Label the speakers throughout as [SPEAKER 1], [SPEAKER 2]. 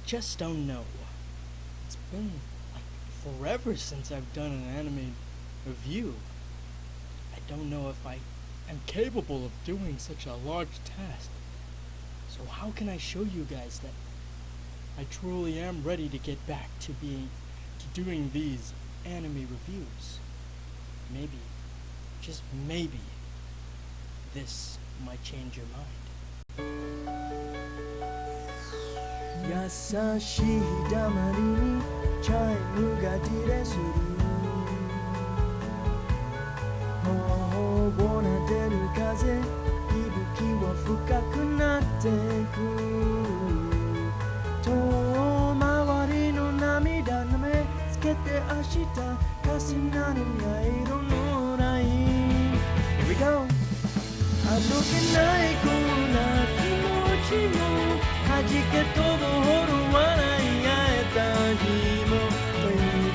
[SPEAKER 1] just don't know. It's been like forever since I've done an anime review. I don't know if I am capable of doing such a large task. So how can I show you guys that I truly am ready to get back to doing these anime reviews? Maybe, just maybe, this might change your mind. 優しい黙りにチャイムがディレイする頬をなでる風息きは深くなってく遠回りの涙なめつけて明日重なる色のライン Here we go あどけないこんな気持ちも弾け飛ぶほど笑い合えた日も大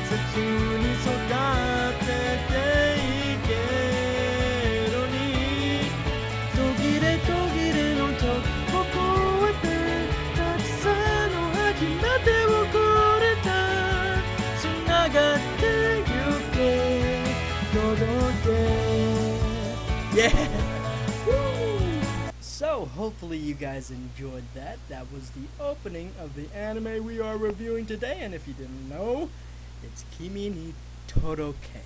[SPEAKER 1] 切に育てていけるに途切れ途切れの時を越えてたくさんの初めてをくれたつながってゆけ届け Yeah! So, hopefully you guys enjoyed that. That was the opening of the anime we are reviewing today, and if you didn't know, it's Kimi Ni Todoke.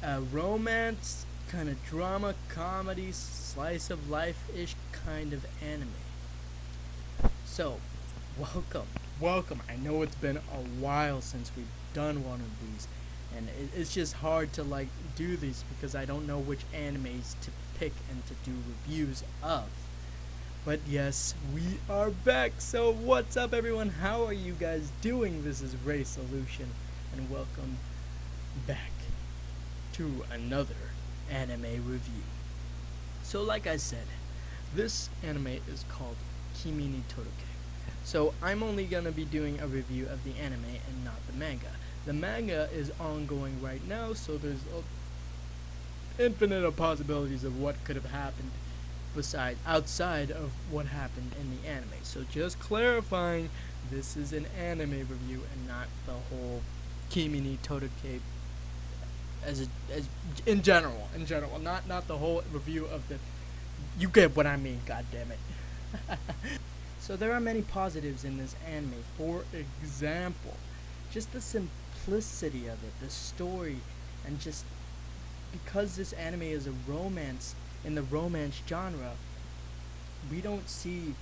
[SPEAKER 1] A romance, kind of drama, comedy, slice of life-ish kind of anime. So, welcome. I know it's been a while since we've done one of these, and it's just hard to like do these because I don't know which animes to pick and to do reviews of. But yes, we are back. So what's up everyone? How are you guys doing? This is Ray Solution and welcome back to another anime review. So like I said, this anime is called Kimi Ni Todoke. So I'm only gonna be doing a review of the anime and not the manga. The manga is ongoing right now, so there's infinite of possibilities of what could have happened outside of what happened in the anime. So just clarifying, this is an anime review and not the whole Kimi Ni Todoke as in general, not the whole review of the. You get what I mean, god damn it. So there are many positives in this anime. For example, just the simplicity of it, the story, and just because this anime is a romance in the romance genre, we don't see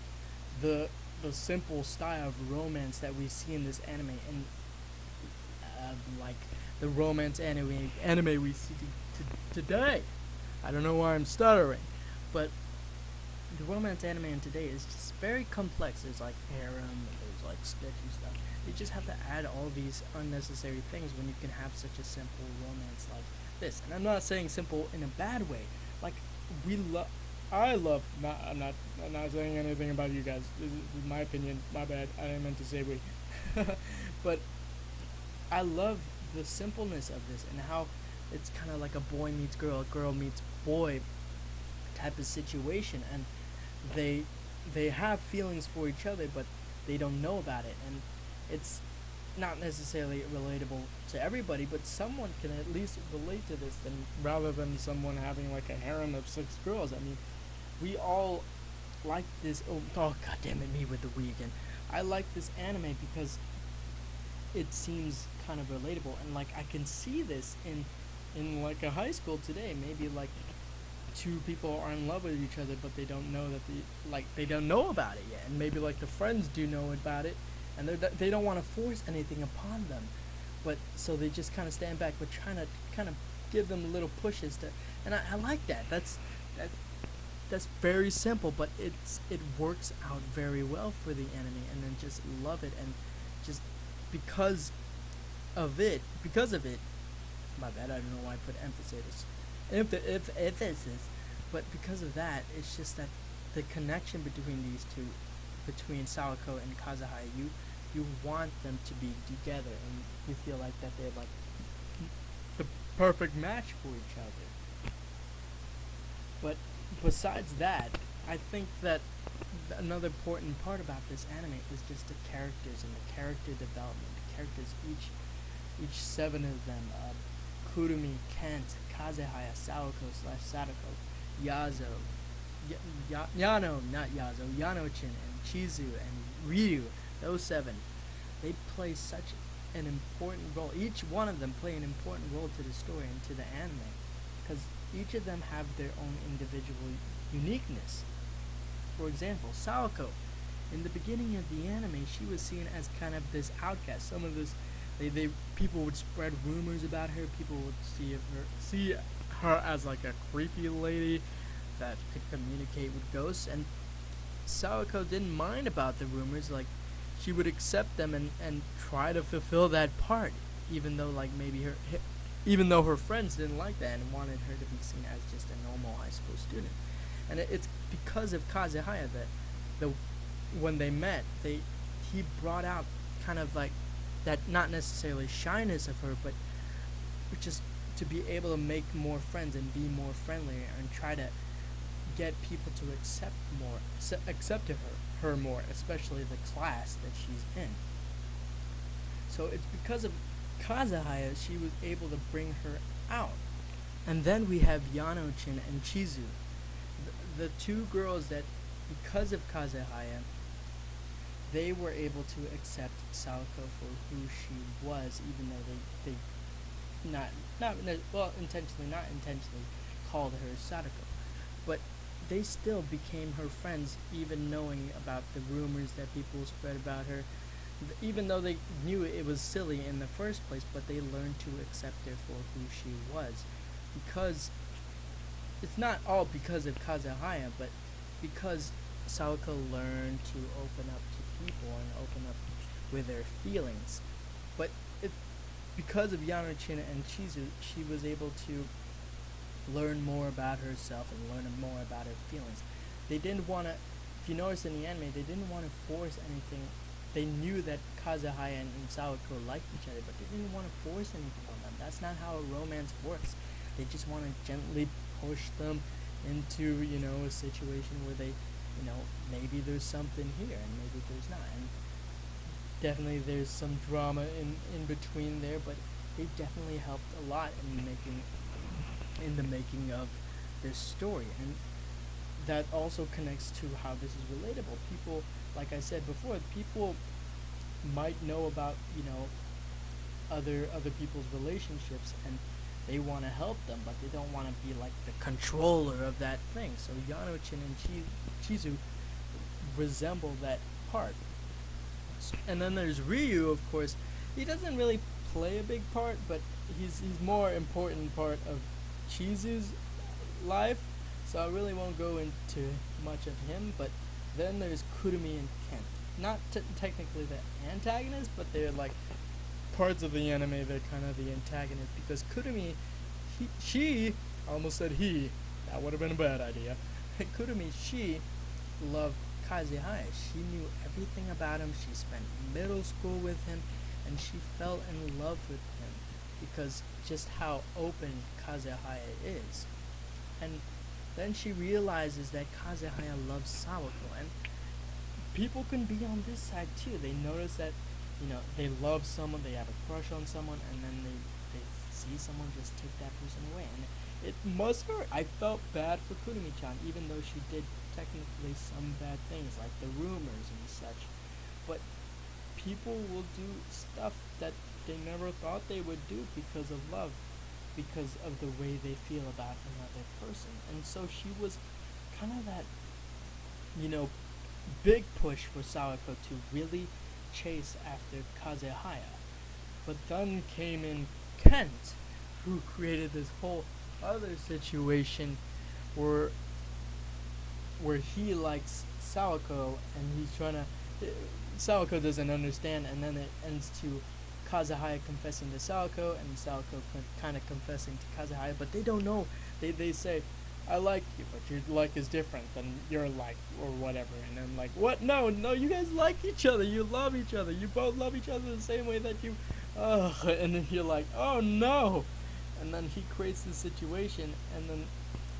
[SPEAKER 1] the simple style of romance that we see in this anime and like the romance anime we see today. I don't know why I'm stuttering, but the romance anime in today is just very complex. There's like harem, there's like sketchy stuff. You just have to add all these unnecessary things when you can have such a simple romance like this. And I'm not saying simple in a bad way. Like I'm not saying anything about you guys. This is my opinion. My bad. I didn't mean to say we. But I love the simpleness of this and how it's kind of like a boy meets girl, girl meets boy type of situation, and they have feelings for each other, but they don't know about it, and it's not necessarily relatable to everybody, but someone can at least relate to this, rather than someone having like a harem of 6 girls. I mean, we all like this. Oh god damn it, me with the we again. I like this anime because it seems kind of relatable, and like I can see this in like a high school today. Maybe like 2 people are in love with each other, but they don't know that they don't know about it yet, and maybe like the friends do know about it, and they don't want to force anything upon them, but so they just kind of stand back, but trying to kind of give them little pushes to, and I like that. That's very simple, but it works out very well for the anime, and then just love it, and just because of it, my bad, I don't know why I put emphasis, but because of that, it's just that the connection between these two, between Sawako and Kazuhaya, you want them to be together, and you feel like that they're like the perfect match for each other. But besides that, I think that another important part about this anime is just the characters and the character development. The characters, each seven of them, Kurumi, Kent, Kazehaya, Sawako slash Sadako, Yazo, Yano, not Yazo, Yano-chin, and Chizu, and Ryu, those seven, they play such an important role. Each one of them play an important role to the story and to the anime, because each of them have their own individual uniqueness. For example, Sawako, in the beginning of the anime, she was seen as kind of this outcast. Some of this, people would spread rumors about her. People would see her as like a creepy lady that could communicate with ghosts. And Sawako didn't mind about the rumors. Like, she would accept them and try to fulfill that part, even though even though her friends didn't like that and wanted her to be seen as just a normal high school student. And it's because of Kazehaya that when they met, he brought out kind of like that, not necessarily shyness of her, but just to be able to make more friends and be more friendly and try to get people to accept her more, especially the class that she's in. So it's because of Kazehaya she was able to bring her out. And then we have Yano-chin and Chizu, the two girls that, because of Kazehaya, they were able to accept Sawako for who she was, even though they not intentionally called her Sadako. But they still became her friends, even knowing about the rumors that people spread about her, even though they knew it was silly in the first place, but they learned to accept her for who she was. Because it's not all because of Kazehaya, but because Sawako learned to open up to people and open up with their feelings. But because of Yano-chin and Chizu, she was able to learn more about herself and learn more about her feelings. They didn't want to, if you notice in the anime, they didn't want to force anything. They knew that Kazehaya and Sawako liked each other, but they didn't want to force anything on them. That's not how a romance works. They just want to gently push them into, a situation where they, maybe there's something here and maybe there's not. And definitely there's some drama in between there, but they definitely helped a lot in the making of this story. And that also connects to how this is relatable. People, like I said before, people might know about, other people's relationships, and they want to help them, but they don't want to be like the controller of that thing. So Yano-chin and Chizu resemble that part. And then there's Ryu, of course. He doesn't really play a big part, but he's more important part of Chizu's life, so I really won't go into much of him. But then there's Kurumi and Kent. Not technically the antagonists, but they're like parts of the anime. They're kind of the antagonist, because Kurumi, she almost said he. That would have been a bad idea. Kurumi, she loved Kazehaya. She knew everything about him. She spent middle school with him, and she fell in love with him because just how open Kazehaya is. And then she realizes that Kazehaya loves Sawako, and people can be on this side too. They notice that, they love someone, they have a crush on someone, and then they see someone just take that person away, and it must hurt. I felt bad for Kurumi-chan, even though she did technically some bad things, like the rumors and such. But people will do stuff that they never thought they would do because of love, because of the way they feel about another person. And so she was kind of that, big push for Sawako to really chase after Kazehaya. But then came in Kent, who created this whole other situation where he likes Sawako, and he's trying to, Sawako doesn't understand, and then it ends to Kazehaya confessing to Sawako, and Sawako kind of confessing to Kazehaya, but they don't know. They say, I like you, but your like is different than your like, or whatever. And I'm like, what? No, you guys like each other. You love each other. You both love each other the same way that you, and then you're like, oh no. And then he creates this situation, and then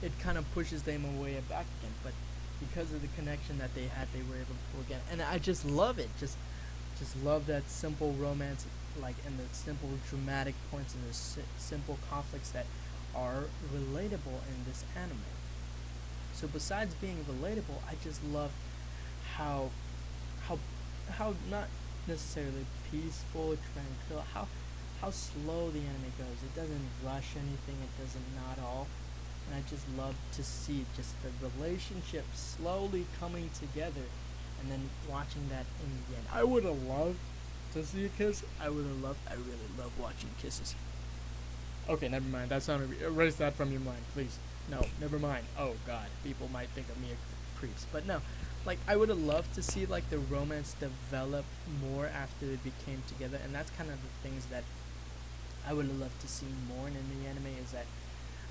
[SPEAKER 1] it kind of pushes them away back again. But because of the connection that they had, they were able to pull again. And I just love it. Just love that simple romance, like, and the simple dramatic points and the simple conflicts that are relatable in this anime. So besides being relatable, I just love how how how not necessarily peaceful, tranquil, how slow the anime goes. It doesn't rush anything. It doesn't not all. And I just love to see just the relationship slowly coming together, and then watching that in the end. I would have loved to see a kiss. I really love watching kisses. Okay, never mind. That sounded. Erase that from your mind, please. No, never mind. Oh God, people might think of me a creeps, but no. Like, I would have loved to see like the romance develop more after they became together, and that's kind of the things that I would have loved to see more in the anime. Is that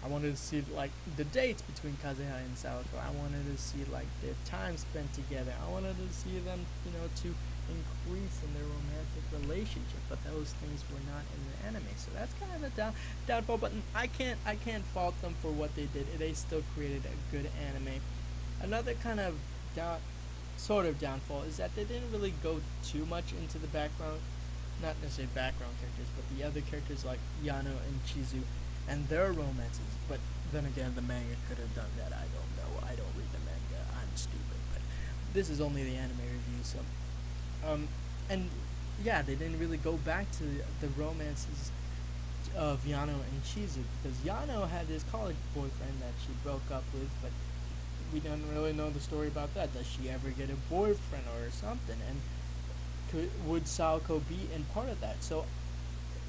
[SPEAKER 1] I wanted to see like the dates between Kazuha and Sawako. I wanted to see like their time spent together. I wanted to see them, to increase in their romantic relationship. But those things were not in the anime, so that's kind of a downfall. But I can't fault them for what they did. They still created a good anime. Another kind of sort of downfall is that they didn't really go too much into the background, not necessarily background characters, but the other characters like Yano and Chizu and their romances. But then again, the manga could have done that. I don't know. I don't read the manga. I'm stupid. But this is only the anime review, so and yeah, they didn't really go back to the romances of Yano and Chizu, because Yano had this college boyfriend that she broke up with, but we don't really know the story about that. Does she ever get a boyfriend or something? And would Sawako be in part of that? So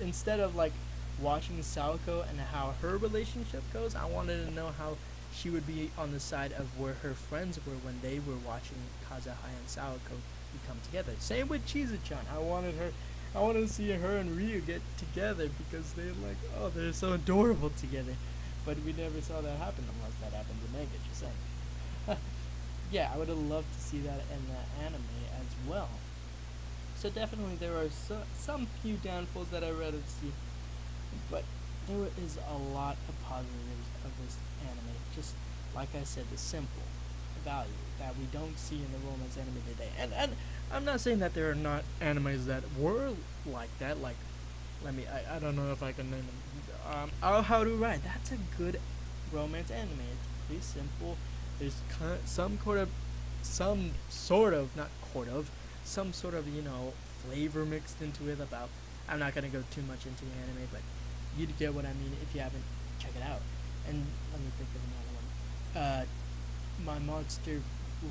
[SPEAKER 1] instead of like watching Sawako and how her relationship goes, I wanted to know how she would be on the side of where her friends were when they were watching Kazuha and Sawako become together. Same with Chizu-chan. I wanted to see her and Ryu get together, because they're so adorable together. But we never saw that happen, unless that happened in manga, just saying. Yeah, I would have loved to see that in the anime as well. So definitely there are some few downfalls that I rather see, but there is a lot of positives of this anime. Just like I said, the simple value that we don't see in the romance anime today. And I'm not saying that there are not animes that were like that. Like, I don't know if I can name them. How to Write. That's a good romance anime. It's pretty simple. There's some sort of flavor mixed into it about. I'm not gonna go too much into the anime, but you'd get what I mean if you haven't. Check it out. And let me think of another one. My Monster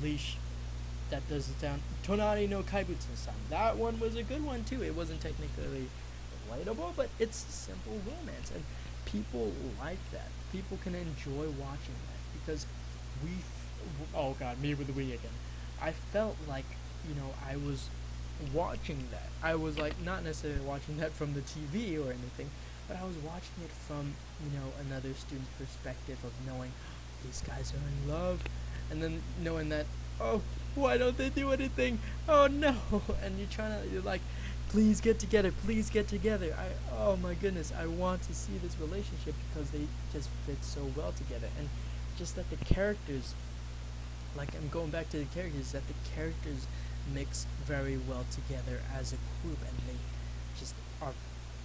[SPEAKER 1] Leash that does it down. Tonari no Kaibutsu-san. That one was a good one too. It wasn't technically relatable, but it's simple romance, and people like that. People can enjoy watching that, because oh God, me with the Wii again. I felt like, I was watching that. I was like, not necessarily watching that from the TV or anything, but I was watching it from, another student's perspective of knowing these guys are in love, and then knowing that, oh, why don't they do anything? Oh no! And you're like, please get together, please get together. Oh my goodness, I want to see this relationship, because they just fit so well together. And just that the characters, like, I'm going back to the characters, that the characters mix very well together as a group, and they just are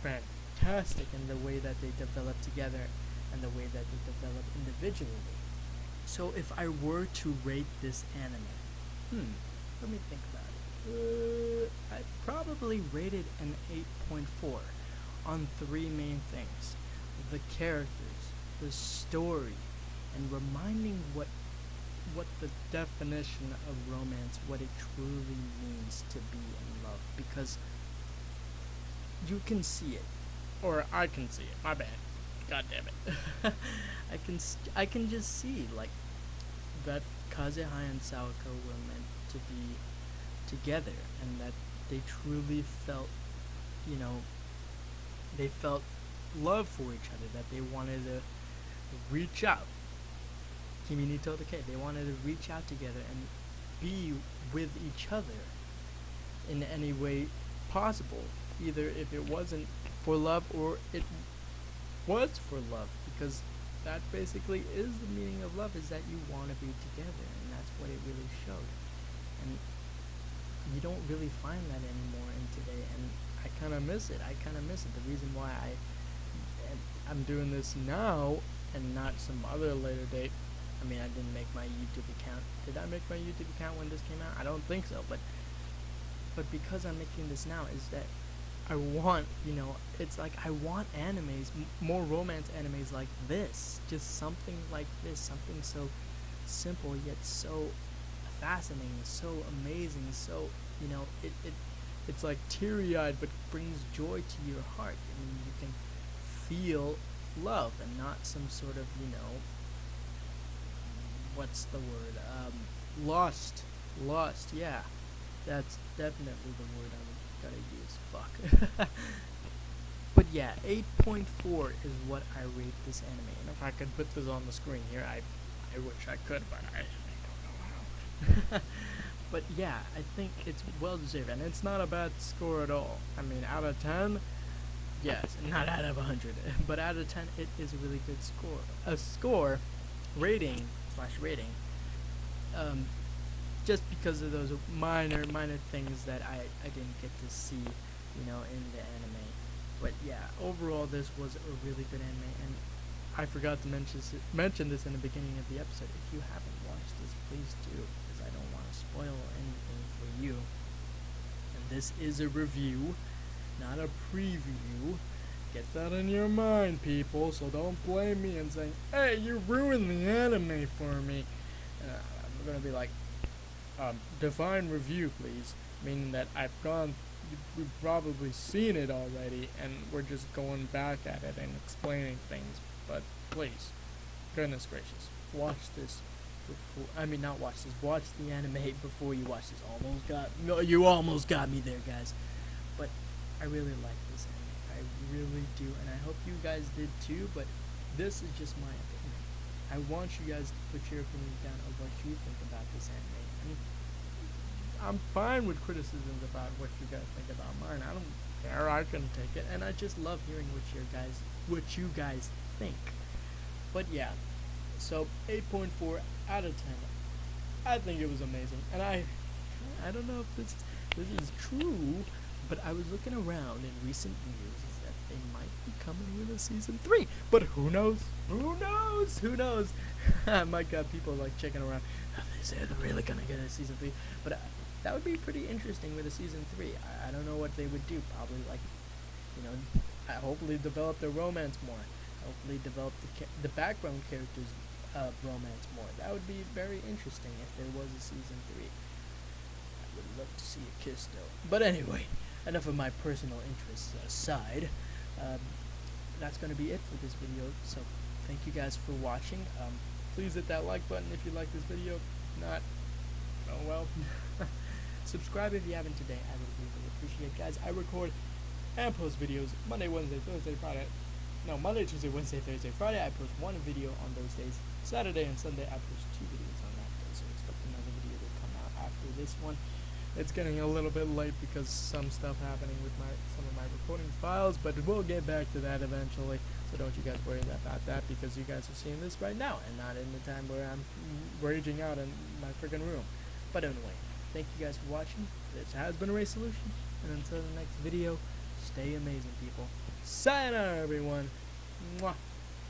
[SPEAKER 1] fantastic in the way that they develop together and the way that they develop individually. So if I were to rate this anime, let me think about it. I'd probably rate it an 8.4 on three main things: the characters, the story, and reminding what the definition of romance, what it truly means to be in love. Because you can see it, or I can see it. My bad. God damn it. I can just see like that Kazuha and Sawako were meant to be together, and that they truly felt, they felt love for each other, that they wanted to reach out. Kimi Ni Todoke, they wanted to reach out together and be with each other in any way possible, either if it wasn't for love or it was for love, because that basically is the meaning of love, is that you want to be together, and that's what it really showed. And you don't really find that anymore in today, and I kind of miss it. The reason why I'm doing this now and not some other later date. I mean, I didn't make my YouTube account. Did I make my YouTube account when this came out? I don't think so, but because I'm making this now, is that I want, it's like I want animes, more romance animes like this. Just something like this, something so simple yet so fascinating, so amazing, so, it's like teary-eyed but brings joy to your heart. I mean, you can feel love and not some sort of, what's the word, lost, yeah, that's definitely the word I'm gonna use, fuck. But yeah, 8.4 is what I rate this anime, and if I could put this on the screen here, I wish I could, but I don't know how. But yeah, I think it's well deserved, and it's not a bad score at all. I mean, out of 10, yes, not out of 100, but out of 10, it is a really good score. A score, rating, just because of those minor things that I didn't get to see, in the anime. But yeah, overall, this was a really good anime, and I forgot to mention this in the beginning of the episode. If you haven't watched this, please do, because I don't want to spoil anything for you. And this is a review, not a preview. Get that in your mind, people, so don't blame me and saying, hey, you ruined the anime for me. I'm going to be like, define review, please, meaning that we've probably seen it already, and we're just going back at it and explaining things. But please, goodness gracious, watch this watch the anime before you watch this. You almost got me there, guys. But I really like this anime. I really do, and I hope you guys did too, but this is just my opinion. I want you guys to put your opinion down of what you think about this anime. I mean, I'm fine with criticisms about what you guys think about mine. I don't care. I can take it, and I just love hearing what you guys think. But yeah, so 8.4 out of 10. I think it was amazing, and I don't know if this is true, but I was looking around in recent years that they might be coming with a season 3. But who knows? Who knows? My God, people are like checking around. Is they're really gonna get a season 3? But that would be pretty interesting with a season 3. I don't know what they would do. Probably like, hopefully develop their romance more. Hopefully develop the background characters' romance more. That would be very interesting if there was a season 3. I would love to see a kiss though. But anyway, enough of my personal interests aside. That's going to be it for this video. So thank you guys for watching. Please hit that like button if you like this video. If not, oh well. Subscribe if you haven't today. I would really appreciate it, guys. I record and post videos Monday, Wednesday, Thursday, Friday. No, Monday, Tuesday, Wednesday, Thursday, Friday. I post one video on those days. Saturday and Sunday, I post 2 videos on that day. So expect another video to come out after this one. It's getting a little bit late because some stuff happening with some of my recording files, but we'll get back to that eventually. So don't you guys worry about that, because you guys are seeing this right now and not in the time where I'm raging out in my freaking room. But anyway, thank you guys for watching. This has been Ray Solution, and until the next video, stay amazing, people. Sayonara, everyone. Mwah.